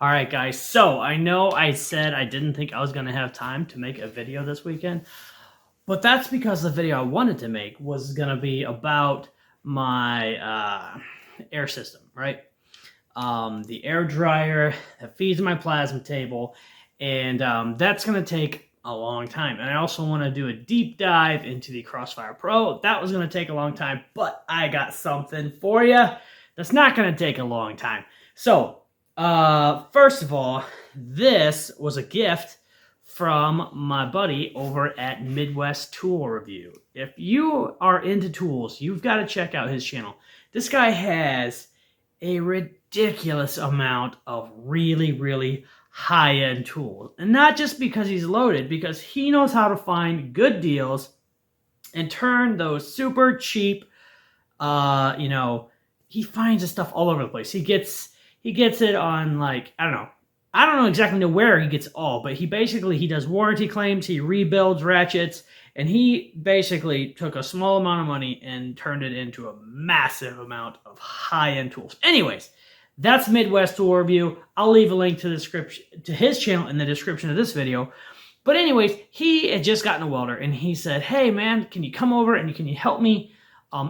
All right, guys. So I know I said I didn't think I was going to have time to make a video this weekend, but that's because the video I wanted to make was going to be about my air system, right? The air dryer that feeds my plasma table, and that's going to take a long time. And I also want to do a deep dive into the Crossfire Pro. That was going to take a long time, but I got something for you that's not going to take a long time. So, first of all, this was a gift from my buddy over at Midwest Tool Review. If you are into tools, you've got to check out his channel. This guy has a ridiculous amount of really high-end tools. And not just because he's loaded, because he knows how to find good deals and turn those super cheap, he finds this stuff all over the place. He gets it on, like, I don't know exactly where he gets all, but he does warranty claims, he rebuilds ratchets, and he basically took a small amount of money and turned it into a massive amount of high-end tools. Anyways, that's Midwest Tool Review. I'll leave a link to his channel in the description of this video. But anyways, he had just gotten a welder, and he said, "Hey man, can you come over and can you help me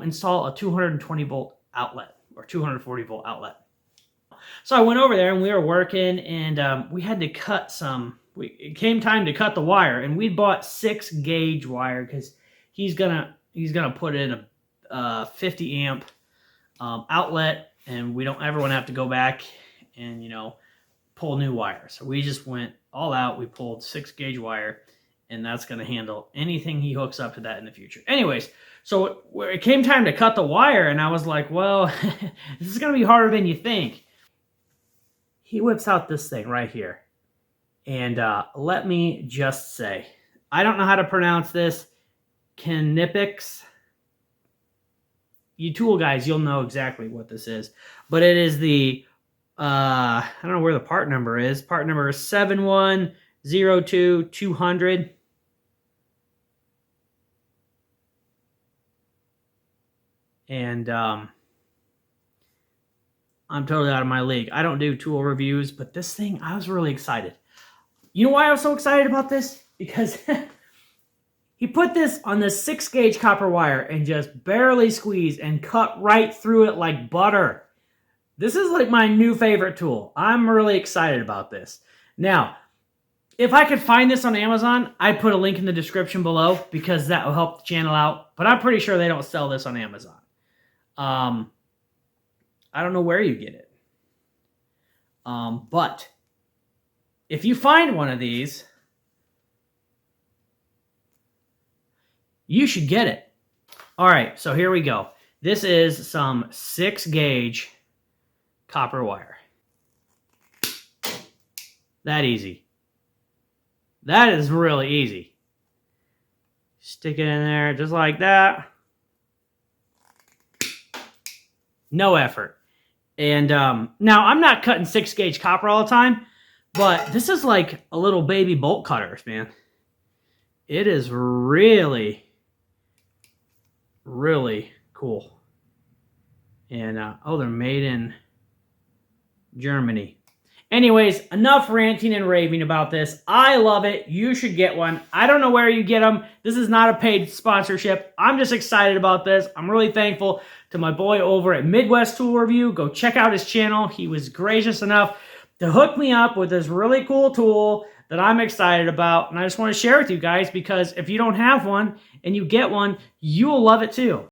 install a 220 volt outlet or 240 volt outlet?" So I went over there and we were working, and we had to cut some. It came time to cut the wire, and we bought 6 gauge wire because he's gonna put in a 50 amp outlet, and we don't ever want to have to go back and pull new wire. So we just went all out. We pulled 6 gauge wire, and that's gonna handle anything he hooks up to that in the future. Anyways, so it came time to cut the wire, and I was like, well, this is gonna be harder than you think. He whips out this thing right here. And let me just say, I don't know how to pronounce this. Knipex. You tool guys, you'll know exactly what this is. But it is the, I don't know where the part number is. Part number is 7102200. And I'm totally out of my league. I don't do tool reviews, but this thing, I was really excited. You know why I was so excited about this? Because he put this on this 6 gauge copper wire and just barely squeezed and cut right through it like butter. This is like my new favorite tool. I'm really excited about this. Now, if I could find this on Amazon, I'd put a link in the description below because that will help the channel out. But I'm pretty sure they don't sell this on Amazon. I don't know where you get it. But if you find one of these, you should get it. All right, so here we go. This is some 6 gauge copper wire. That easy. That is really easy. Stick it in there just like that. No effort. And now, I'm not cutting 6 gauge copper all the time, but this is like a little baby bolt cutters, man. It is really cool. And, oh, they're made in Germany. Anyways, enough ranting and raving about this. I love it. You should get one. I don't know where you get them. This is not a paid sponsorship. I'm just excited about this. I'm really thankful to my boy over at Midwest Tool Review. Go check out his channel. He was gracious enough to hook me up with this really cool tool that I'm excited about. And I just want to share with you guys because if you don't have one and you get one, you will love it too.